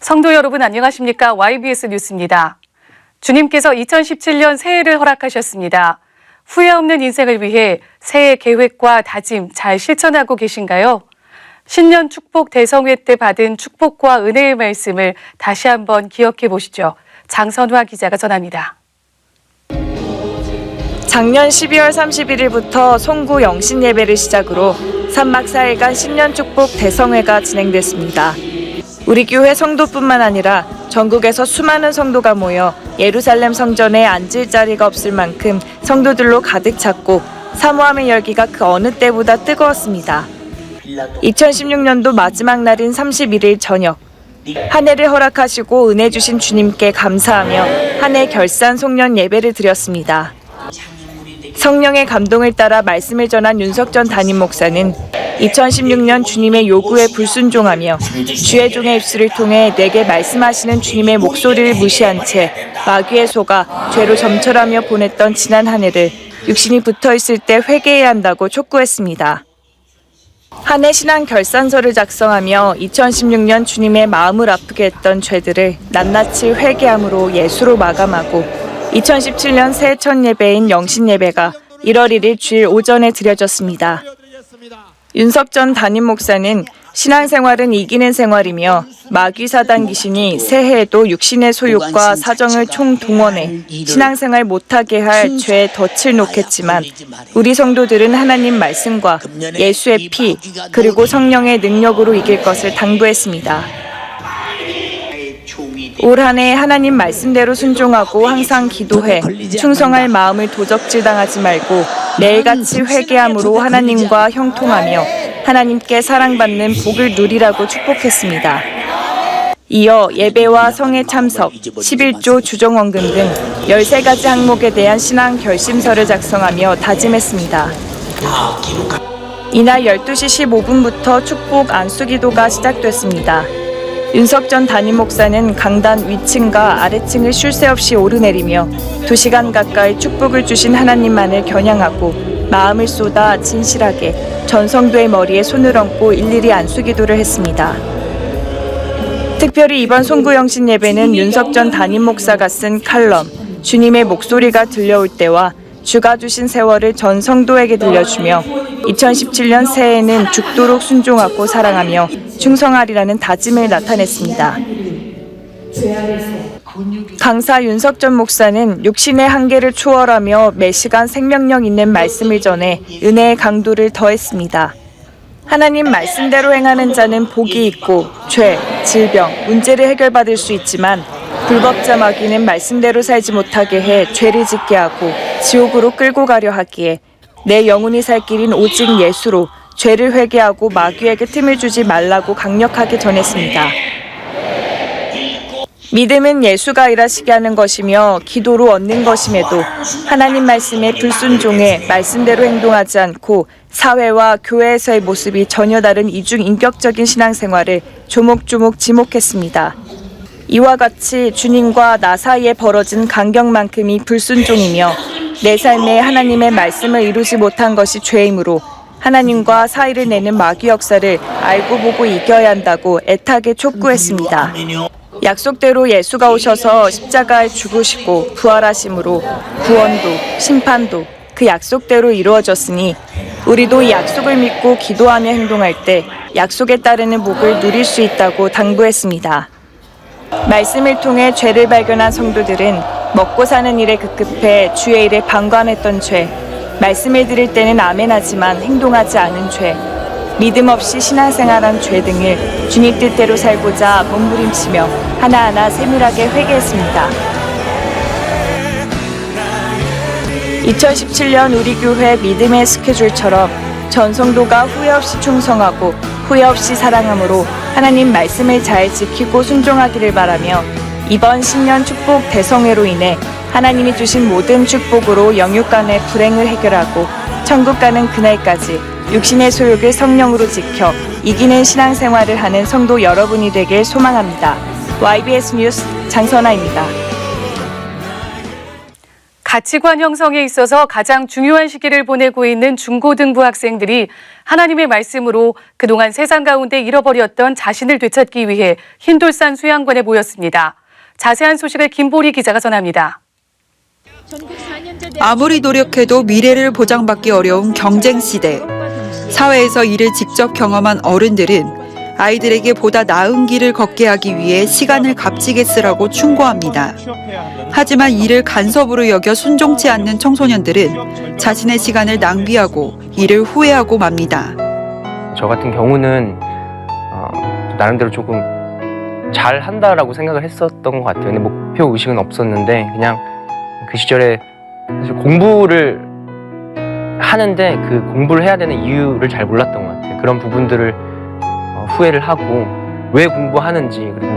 성도 여러분 안녕하십니까? YBS 뉴스입니다. 주님께서 2017년 새해를 허락하셨습니다. 후회 없는 인생을 위해 새해 계획과 다짐 잘 실천하고 계신가요? 신년 축복 대성회 때 받은 축복과 은혜의 말씀을 다시 한번 기억해 보시죠. 장선화 기자가 전합니다. 작년 12월 31일부터 송구 영신 예배를 시작으로 3박 4일간 신년 축복 대성회가 진행됐습니다. 우리 교회 성도뿐만 아니라 전국에서 수많은 성도가 모여 예루살렘 성전에 앉을 자리가 없을 만큼 성도들로 가득 찼고 사모함의 열기가 그 어느 때보다 뜨거웠습니다. 2016년도 마지막 날인 31일 저녁, 한 해를 허락하시고 은혜 주신 주님께 감사하며 한 해 결산 송년 예배를 드렸습니다. 성령의 감동을 따라 말씀을 전한 윤석전 담임 목사는 2016년 주님의 요구에 불순종하며 주의 종의 입술을 통해 내게 말씀하시는 주님의 목소리를 무시한 채 마귀에 속아 죄로 점철하며 보냈던 지난 한 해를 육신이 붙어있을 때 회개해야 한다고 촉구했습니다. 한 해 신앙 결산서를 작성하며 2016년 주님의 마음을 아프게 했던 죄들을 낱낱이 회개함으로 예수로 마감하고 2017년 새해 첫 예배인 영신 예배가 1월 1일 주일 오전에 드려졌습니다. 윤석전 담임 목사는 신앙생활은 이기는 생활이며 마귀 사단 귀신이 새해에도 육신의 소욕과 사정을 총동원해 신앙생활 못하게 할 죄에 덫을 놓겠지만 우리 성도들은 하나님 말씀과 예수의 피 그리고 성령의 능력으로 이길 것을 당부했습니다. 올 한 해 하나님 말씀대로 순종하고 항상 기도해 충성할 마음을 도적질당하지 말고 매일같이 회개함으로 하나님과 형통하며 하나님께 사랑받는 복을 누리라고 축복했습니다. 이어 예배와 성회 참석, 11조 주정원금 등 13가지 항목에 대한 신앙 결심서를 작성하며 다짐했습니다. 이날 12시 15분부터 축복 안수기도가 시작됐습니다. 윤석전 담임 목사는 강단 위층과 아래층을 쉴 새 없이 오르내리며 2시간 가까이 축복을 주신 하나님만을 겨냥하고 마음을 쏟아 진실하게 전 성도의 머리에 손을 얹고 일일이 안수기도를 했습니다. 특별히 이번 송구영신 예배는 윤석전 담임 목사가 쓴 칼럼 주님의 목소리가 들려올 때와 주가 주신 세월을 전 성도에게 들려주며 2017년 새해에는 죽도록 순종하고 사랑하며 충성하리라는 다짐을 나타냈습니다. 강사 윤석전 목사는 육신의 한계를 초월하며 매시간 생명력 있는 말씀을 전해 은혜의 강도를 더했습니다. 하나님 말씀대로 행하는 자는 복이 있고 죄, 질병, 문제를 해결받을 수 있지만 불법자 마귀는 말씀대로 살지 못하게 해 죄를 짓게 하고 지옥으로 끌고 가려 하기에 내 영혼이 살 길인 오직 예수로 죄를 회개하고 마귀에게 틈을 주지 말라고 강력하게 전했습니다. 믿음은 예수가 일하시게 하는 것이며 기도로 얻는 것임에도 하나님 말씀에 불순종해 말씀대로 행동하지 않고 사회와 교회에서의 모습이 전혀 다른 이중인격적인 신앙생활을 조목조목 지목했습니다. 이와 같이 주님과 나 사이에 벌어진 간격만큼이 불순종이며 내 삶에 하나님의 말씀을 이루지 못한 것이 죄이므로 하나님과 사이를 내는 마귀 역사를 알고 보고 이겨야 한다고 애타게 촉구했습니다. 약속대로 예수가 오셔서 십자가에 죽으시고 부활하심으로 구원도 심판도 그 약속대로 이루어졌으니 우리도 이 약속을 믿고 기도하며 행동할 때 약속에 따르는 복을 누릴 수 있다고 당부했습니다. 말씀을 통해 죄를 발견한 성도들은 먹고 사는 일에 급급해 주의 일에 방관했던 죄, 말씀을 들을 때는 아멘하지만 행동하지 않은 죄, 믿음 없이 신앙생활한 죄 등을 주님 뜻대로 살고자 몸부림치며 하나하나 세밀하게 회개했습니다. 2017년 우리 교회 믿음의 스케줄처럼 전 성도가 후회 없이 충성하고 후회 없이 사랑함으로 하나님 말씀을 잘 지키고 순종하기를 바라며 이번 신년 축복 대성회로 인해 하나님이 주신 모든 축복으로 영육 간의 불행을 해결하고 천국 가는 그날까지 육신의 소욕을 성령으로 지켜 이기는 신앙생활을 하는 성도 여러분이 되길 소망합니다. YBS 뉴스 장선아입니다. 가치관 형성에 있어서 가장 중요한 시기를 보내고 있는 중고등부 학생들이 하나님의 말씀으로 그동안 세상 가운데 잃어버렸던 자신을 되찾기 위해 흰돌산 수양관에 모였습니다. 자세한 소식을 김보리 기자가 전합니다. 아무리 노력해도 미래를 보장받기 어려운 경쟁 시대. 사회에서 이를 직접 경험한 어른들은 아이들에게 보다 나은 길을 걷게 하기 위해 시간을 값지게 쓰라고 충고합니다. 하지만 이를 간섭으로 여겨 순종치 않는 청소년들은 자신의 시간을 낭비하고 이를 후회하고 맙니다. 저 같은 경우는 나름대로 조금 잘한다라고 생각을 했었던 것 같아요. 근데 목표 의식은 없었는데 그냥 그 시절에 사실 공부를 하는데 그 공부를 해야 되는 이유를 잘 몰랐던 것 같아요. 그런 부분들을 후회를 하고 왜 공부하는지, 그리고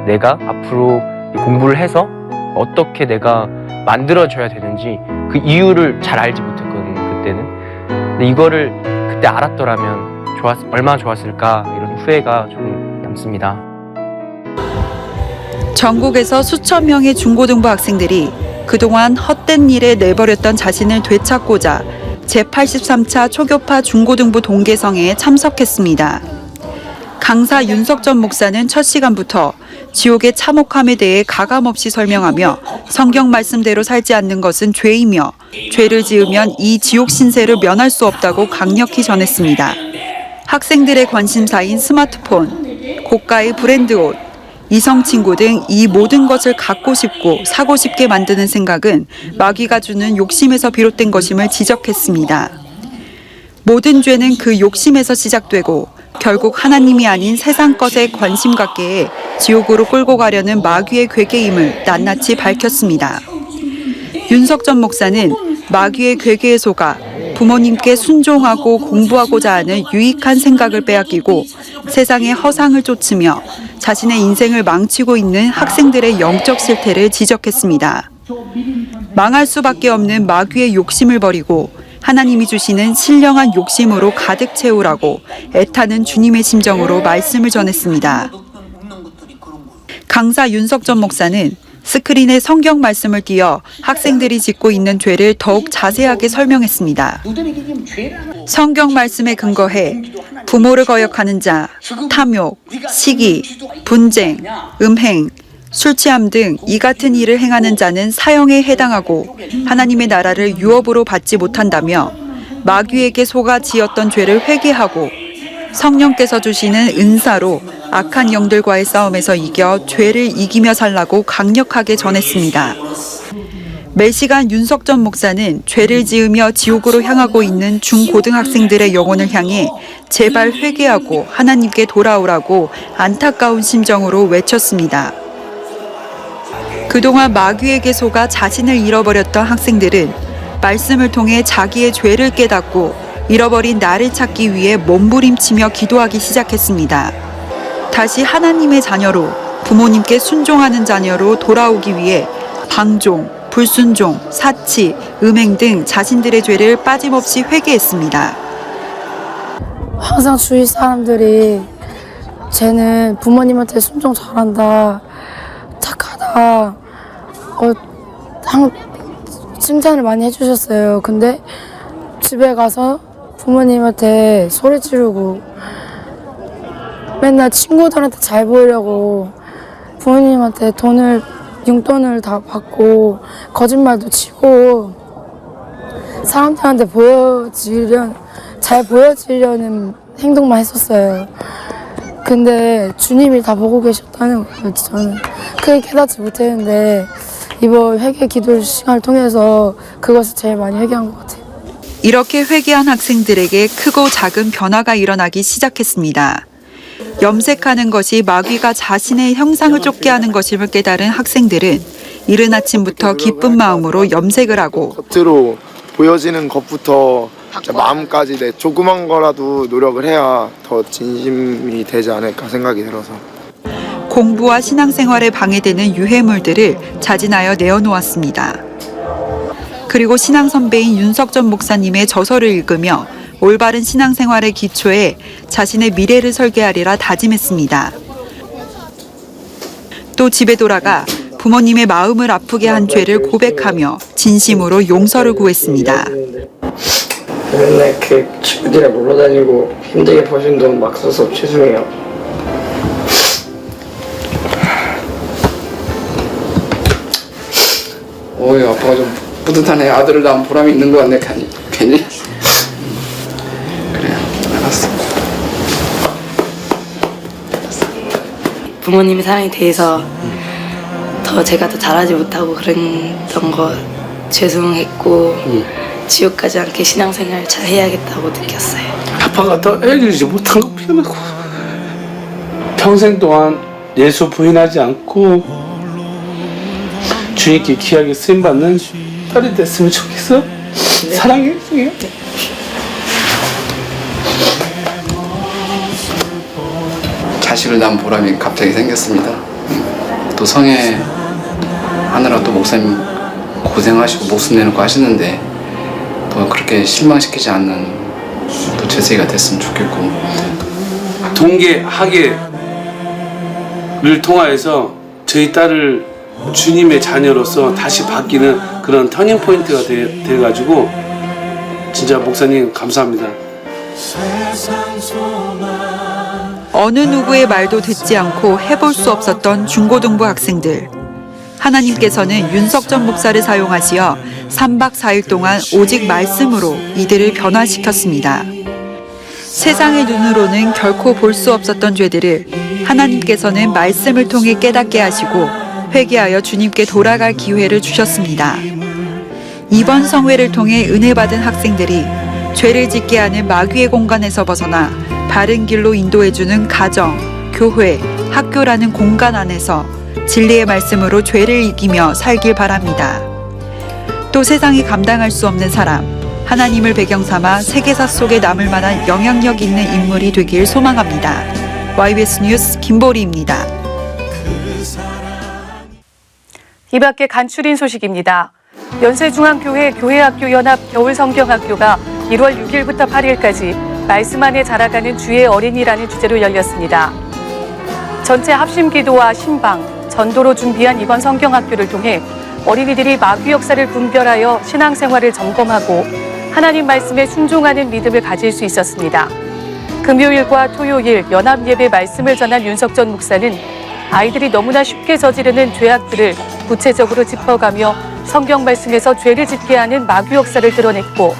내가 앞으로 공부를 해서 어떻게 내가 만들어줘야 되는지 그 이유를 잘 알지 못했거든요, 그때는. 근데 이거를 그때 알았더라면 얼마나 좋았을까, 이런 후회가 좀 남습니다. 전국에서 수천 명의 중고등부 학생들이 그동안 헛된 일에 내버렸던 자신을 되찾고자 제83차 초교파 중고등부 동계성회에 참석했습니다. 강사 윤석전 목사는 첫 시간부터 지옥의 참혹함에 대해 가감없이 설명하며 성경 말씀대로 살지 않는 것은 죄이며 죄를 지으면 이 지옥 신세를 면할 수 없다고 강력히 전했습니다. 학생들의 관심사인 스마트폰, 고가의 브랜드 옷, 이성 친구 등 이 모든 것을 갖고 싶고 사고 싶게 만드는 생각은 마귀가 주는 욕심에서 비롯된 것임을 지적했습니다. 모든 죄는 그 욕심에서 시작되고 결국 하나님이 아닌 세상 것에 관심 갖게 해 지옥으로 끌고 가려는 마귀의 괴계임을 낱낱이 밝혔습니다. 윤석전 목사는 마귀의 괴계에 속아 부모님께 순종하고 공부하고자 하는 유익한 생각을 빼앗기고 세상의 허상을 쫓으며 자신의 인생을 망치고 있는 학생들의 영적 실태를 지적했습니다. 망할 수밖에 없는 마귀의 욕심을 버리고 하나님이 주시는 신령한 욕심으로 가득 채우라고 애타는 주님의 심정으로 말씀을 전했습니다. 강사 윤석전 목사는 스크린에 성경 말씀을 띄어 학생들이 짓고 있는 죄를 더욱 자세하게 설명했습니다. 성경 말씀에 근거해 부모를 거역하는 자, 탐욕, 시기, 분쟁, 음행, 술 취함 등 이 같은 일을 행하는 자는 사형에 해당하고 하나님의 나라를 유업으로 받지 못한다며 마귀에게 속아 지었던 죄를 회개하고 성령께서 주시는 은사로 악한 영들과의 싸움에서 이겨 죄를 이기며 살라고 강력하게 전했습니다. 매시간 윤석전 목사는 죄를 지으며 지옥으로 향하고 있는 중고등학생들의 영혼을 향해 제발 회개하고 하나님께 돌아오라고 안타까운 심정으로 외쳤습니다. 그동안 마귀에게 속아 자신을 잃어버렸던 학생들은 말씀을 통해 자기의 죄를 깨닫고 잃어버린 나를 찾기 위해 몸부림치며 기도하기 시작했습니다. 다시 하나님의 자녀로, 부모님께 순종하는 자녀로 돌아오기 위해 방종, 불순종, 사치, 음행 등 자신들의 죄를 빠짐없이 회개했습니다. 항상 주위 사람들이 쟤는 부모님한테 순종 잘한다, 착하다, 칭찬을 많이 해주셨어요. 근데 집에 가서 부모님한테 소리 지르고 맨날 친구들한테 잘 보이려고 부모님한테 용돈을 다 받고 거짓말도 치고 사람들한테 잘 보여지려는 행동만 했었어요. 근데 주님이 다 보고 계셨다는 거예요. 저는 크게 깨닫지 못했는데 이번 회개 기도 시간을 통해서 그것을 제일 많이 회개한 것 같아요. 이렇게 회개한 학생들에게 크고 작은 변화가 일어나기 시작했습니다. 염색하는 것이 마귀가 자신의 형상을 쫓게 하는 것임을 깨달은 학생들은 이른 아침부터 기쁜 마음으로 염색을 하고 겉으로 보여지는 것부터 마음까지 내 조그만 거라도 노력을 해야 더 진심이 되지 않을까 생각이 들어서 공부와 신앙생활에 방해되는 유해물들을 자진하여 내어놓았습니다. 그리고 신앙 선배인 윤석전 목사님의 저서를 읽으며 올바른 신앙생활의 기초에 자신의 미래를 설계하리라 다짐했습니다. 또 집에 돌아가 부모님의 마음을 아프게 한 죄를 고백하며 진심으로 용서를 구했습니다. 맨날 그 친구들이랑 놀러 다니고 힘들게 버신 돈 막 써서 죄송해요. 어이 아빠가 좀 뿌듯하네. 아들을 낳은 보람이 있는 것 같네. 괜히 그래 알았어. 부모님의 사랑에 대해서 제가 더 잘하지 못하고 그랬던 거 죄송했고 지옥 가지 않게 신앙생활 잘 해야겠다고 느꼈어요. 아빠가 더 해주지 못한 거 피해놓고 평생 동안 예수 부인하지 않고 주님께 귀하게 쓰임받는 딸이 됐으면 좋겠어. 사랑해. 자식을 낳은 보람이 갑자기 생겼습니다. 또 성회 하느라 또 목사님 고생하시고 목숨 내놓고 하시는데 또 그렇게 실망시키지 않는 또 제세가 됐으면 좋겠고, 동계 학예를 통하여서 저희 딸을 주님의 자녀로서 다시 바뀌는 그런 터닝 포인트가 돼가지고 진짜 목사님 감사합니다. 어느 누구의 말도 듣지 않고 해볼 수 없었던 중고등부 학생들. 하나님께서는 윤석전 목사를 사용하시어 3박 4일 동안 오직 말씀으로 이들을 변화시켰습니다. 세상의 눈으로는 결코 볼 수 없었던 죄들을 하나님께서는 말씀을 통해 깨닫게 하시고 회개하여 주님께 돌아갈 기회를 주셨습니다. 이번 성회를 통해 은혜 받은 학생들이 죄를 짓게 하는 마귀의 공간에서 벗어나 바른 길로 인도해주는 가정, 교회, 학교라는 공간 안에서 진리의 말씀으로 죄를 이기며 살길 바랍니다. 또 세상이 감당할 수 없는 사람, 하나님을 배경 삼아 세계사 속에 남을 만한 영향력 있는 인물이 되길 소망합니다. YBS 뉴스 김보리입니다. 이 밖에 간추린 소식입니다. 연세중앙교회 교회학교연합 겨울성경학교가 1월 6일부터 8일까지 말씀 안에 자라가는 주의 어린이라는 주제로 열렸습니다. 전체 합심기도와 신방, 전도로 준비한 이번 성경학교를 통해 어린이들이 마귀 역사를 분별하여 신앙생활을 점검하고 하나님 말씀에 순종하는 믿음을 가질 수 있었습니다. 금요일과 토요일 연합예배 말씀을 전한 윤석전 목사는 아이들이 너무나 쉽게 저지르는 죄악들을 구체적으로 짚어가며 성경 말씀에서 죄를 짓게 하는 마귀 역사를 드러냈고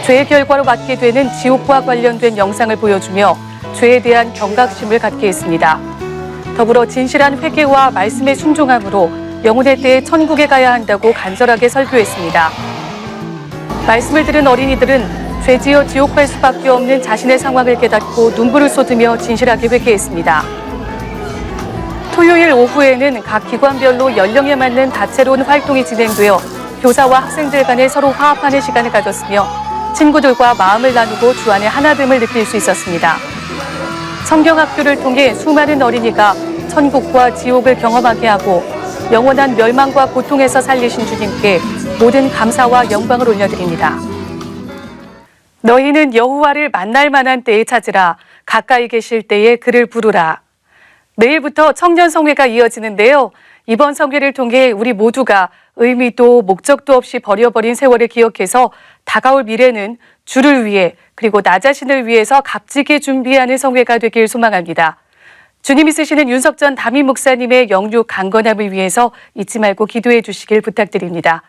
죄의 결과로 맞게 되는 지옥과 관련된 영상을 보여주며 죄에 대한 경각심을 갖게 했습니다. 더불어 진실한 회개와 말씀에 순종함으로 영혼의 때에 천국에 가야 한다고 간절하게 설교했습니다. 말씀을 들은 어린이들은 죄지어 지옥 갈 수밖에 없는 자신의 상황을 깨닫고 눈물을 쏟으며 진실하게 회개했습니다. 토요일 오후에는 각 기관별로 연령에 맞는 다채로운 활동이 진행되어 교사와 학생들 간에 서로 화합하는 시간을 가졌으며 친구들과 마음을 나누고 주 안의 하나됨을 느낄 수 있었습니다. 성경학교를 통해 수많은 어린이가 천국과 지옥을 경험하게 하고 영원한 멸망과 고통에서 살리신 주님께 모든 감사와 영광을 올려드립니다. 너희는 여호와를 만날 만한 때에 찾으라. 가까이 계실 때에 그를 부르라. 내일부터 청년성회가 이어지는데요. 이번 성회를 통해 우리 모두가 의미도 목적도 없이 버려버린 세월을 기억해서 다가올 미래는 주를 위해 그리고 나 자신을 위해서 값지게 준비하는 성회가 되길 소망합니다. 주님이 쓰시는 윤석전 담임 목사님의 영육 강건함을 위해서 잊지 말고 기도해 주시길 부탁드립니다.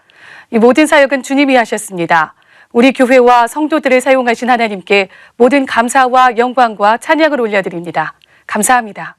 이 모든 사역은 주님이 하셨습니다. 우리 교회와 성도들을 사용하신 하나님께 모든 감사와 영광과 찬양을 올려드립니다. 감사합니다.